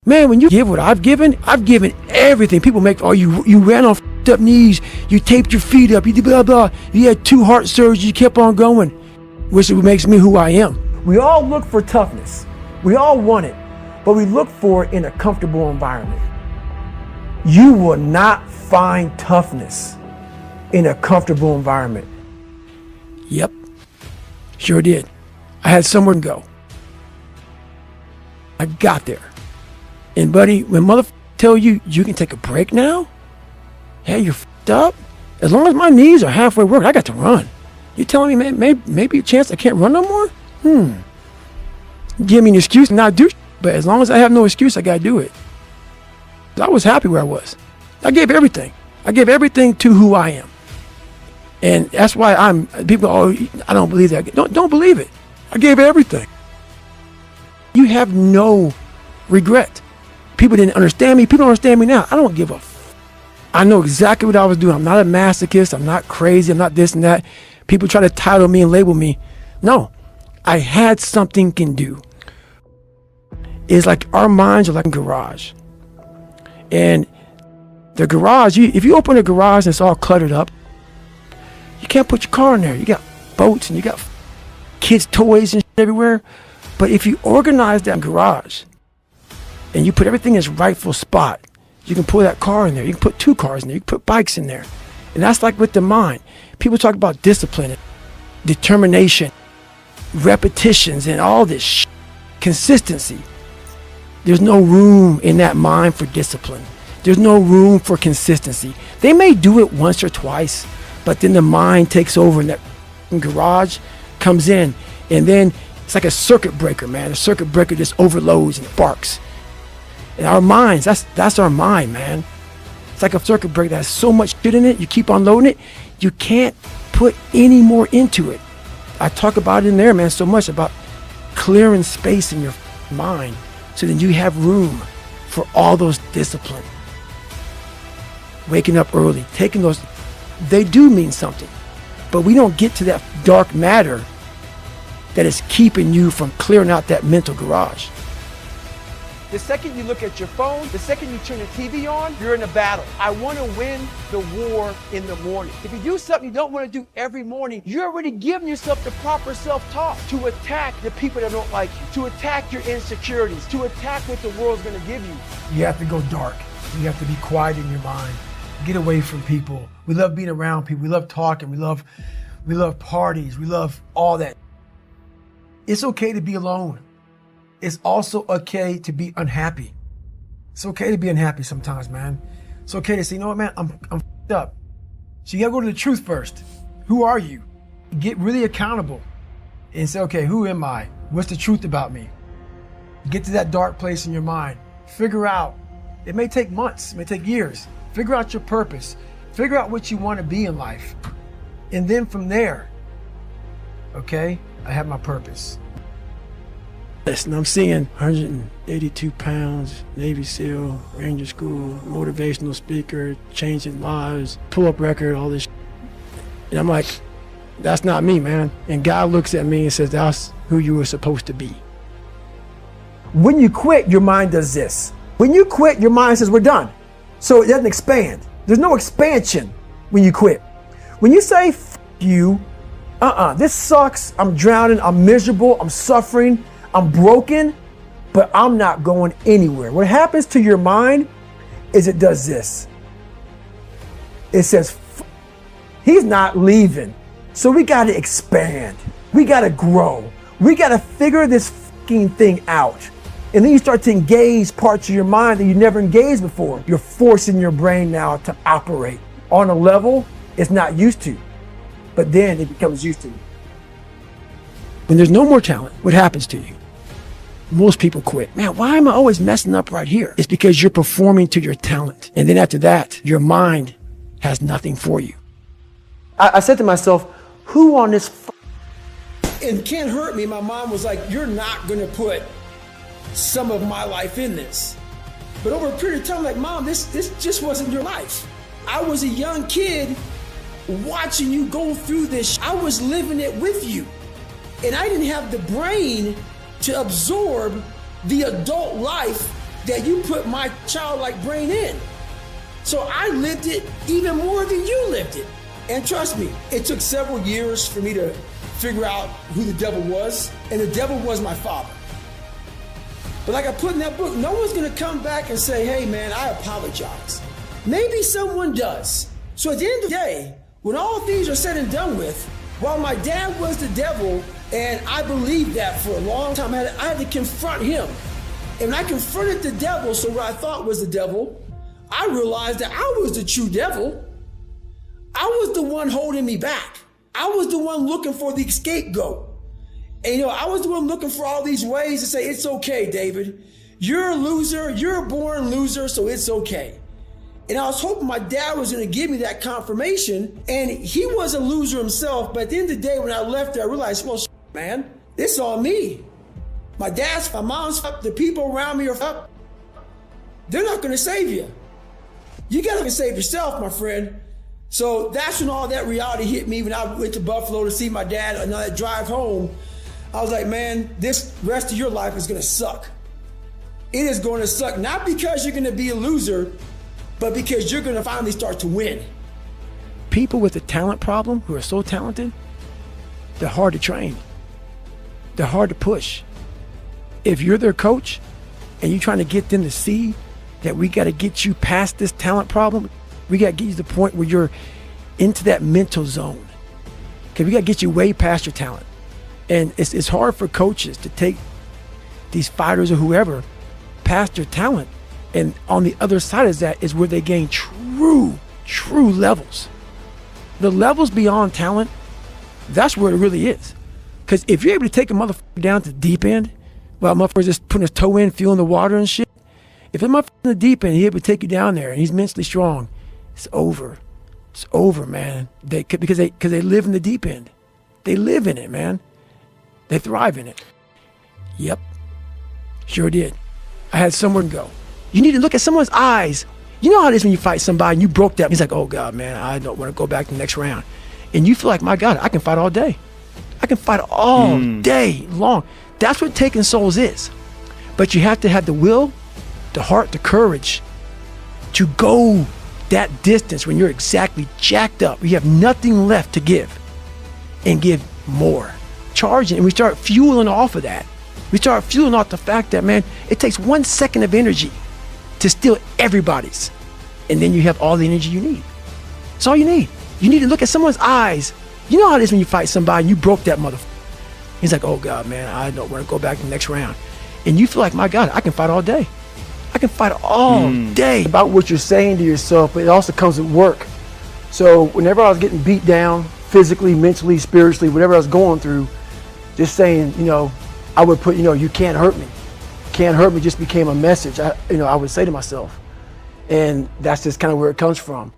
Man, when you give what I've given everything. People make, oh, you ran on up knees, you taped your feet up, you did blah, blah. You had 2 heart surgeries, you kept on going, which makes me who I am. We all look for toughness. We all want it, but we look for it in a comfortable environment. You will not find toughness in a comfortable environment. Yep, sure did. I had somewhere to go. I got there. And buddy, when motherfuckers tell you you can take a break now, hey, you're f***ed up. As long as my knees are halfway worked, I got to run. You telling me, man, maybe a chance I can't run no more? Give me an excuse to not do shit, but as long as I have no excuse, I got to do it. I was happy where I was. I gave everything. I gave everything to who I am. And that's why people, oh, I don't believe that. Don't believe it. I gave everything. You have no regret. People didn't understand me. People don't understand me now. I don't give a f. I know exactly what I was doing. I'm not a masochist. I'm not crazy. I'm not this and that. People try to title me and label me. No, I had something can do. It's like our minds are like a garage. And the garage, if you open a garage and it's all cluttered up, you can't put your car in there. You got boats and you got kids' toys and shit everywhere. But if you organize that garage and you put everything in its rightful spot, you can put that car in there. You can put 2 cars in there. You can put bikes in there. And that's like with the mind. People talk about discipline, determination, repetitions, and all this shit. Consistency. There's no room in that mind for discipline. There's no room for consistency. They may do it once or twice, but then the mind takes over and that garage comes in. And then it's like a circuit breaker, man. The circuit breaker just overloads and barks. And our minds, that's our mind, man. It's like a circuit breaker that has so much shit in it, you keep on loading it, you can't put any more into it. I talk about it in there, man, so much about clearing space in your mind so that you have room for all those discipline. Waking up early, taking those, they do mean something. But we don't get to that dark matter that is keeping you from clearing out that mental garage. The second you look at your phone, the second you turn the TV on, you're in a battle. I want to win the war in the morning. If you do something you don't want to do every morning, you're already giving yourself the proper self-talk to attack the people that don't like you, to attack your insecurities, to attack what the world's going to give you. You have to go dark. You have to be quiet in your mind. Get away from people. We love being around people. We love talking. We love parties. We love all that. It's okay to be alone. It's also okay to be unhappy. It's okay to be unhappy sometimes, man. It's okay to say, you know what, man, I'm f***ed up. So you gotta go to the truth first. Who are you? Get really accountable and say, okay, who am I? What's the truth about me? Get to that dark place in your mind. Figure out, it may take months, it may take years. Figure out your purpose. Figure out what you want to be in life. And then from there, okay, I have my purpose. Listen, I'm seeing 182 pounds, Navy SEAL, Ranger School, motivational speaker, changing lives, pull-up record, all this. And I'm like, that's not me, man. And God looks at me and says, that's who you were supposed to be. When you quit, your mind does this. When you quit, your mind says, we're done. So it doesn't expand. There's no expansion when you quit. When you say, F you, this sucks, I'm drowning, I'm miserable, I'm suffering, I'm broken, but I'm not going anywhere. What happens to your mind is it does this. It says, he's not leaving. So we got to expand. We got to grow. We got to figure this fucking thing out. And then you start to engage parts of your mind that you never engaged before. You're forcing your brain now to operate on a level it's not used to. But then it becomes used to. When there's no more talent, what happens to you? Most people quit. Man, why am I always messing up right here? It's because you're performing to your talent. And then after that, your mind has nothing for you. I said to myself, who on this It can't hurt me. My mom was like, you're not going to put some of my life in this. But over a period of time, I'm like, Mom, this just wasn't your life. I was a young kid watching you go through this. I was living it with you. And I didn't have the brain to absorb the adult life that you put my childlike brain in. So I lived it even more than you lived it. And trust me, it took several years for me to figure out who the devil was, and the devil was my father. But like I put in that book, no one's gonna come back and say, hey man, I apologize. Maybe someone does. So at the end of the day, when all things are said and done with, while my dad was the devil, and I believed that for a long time, I had to confront him. And when I confronted the devil, so what I thought was the devil, I realized that I was the true devil. I was the one holding me back. I was the one looking for the scapegoat. And I was the one looking for all these ways to say, it's okay, David. You're a loser. You're a born loser, so it's okay. And I was hoping my dad was going to give me that confirmation. And he was a loser himself. But at the end of the day, when I left there, I realized, well, man, this is all me. My dad's, my mom's, the people around me are, they're not going to save you. You got to save yourself, my friend. So that's when all that reality hit me when I went to Buffalo to see my dad on that drive home. I was like, man, this rest of your life is going to suck. It is going to suck, not because you're going to be a loser, but because you're going to finally start to win. People with a talent problem who are so talented, they're hard to train. They're hard to push. If you're their coach and you're trying to get them to see that we got to get you past this talent problem, we got to get you to the point where you're into that mental zone. Because we got to get you way past your talent. And it's hard for coaches to take these fighters or whoever past their talent. And on the other side of that is where they gain true levels. The levels beyond talent, that's where it really is. Because if you're able to take a motherfucker down to the deep end, while motherfucker's just putting his toe in, feeling the water and shit, if a motherfucker in the deep end, he's able to take you down there and he's mentally strong, it's over. It's over, man. Because they live in the deep end. They live in it, man. They thrive in it. Yep, sure did. I had somewhere to go. You need to look at someone's eyes. You know how it is when you fight somebody and you broke that. He's like, oh God, man, I don't want to go back to the next round. And you feel like, my God, I can fight all day. I can fight all day long. That's what taking souls is. But you have to have the will, the heart, the courage to go that distance when you're exactly jacked up. You have nothing left to give and give more. Charging, and we start fueling off of that. We start fueling off the fact that, man, it takes 1 second of energy to steal everybody's. And then you have all the energy you need. That's all you need. You need to look at someone's eyes. You know how it is when you fight somebody and you broke that motherfucker. He's like, oh God, man, I don't want to go back to the next round. And you feel like, my God, I can fight all day. I can fight all day. About what you're saying to yourself, but it also comes with work. So whenever I was getting beat down, physically, mentally, spiritually, whatever I was going through, just saying, I would put, you can't hurt me. Can't hurt me just became a message, I would say to myself. And that's just kind of where it comes from.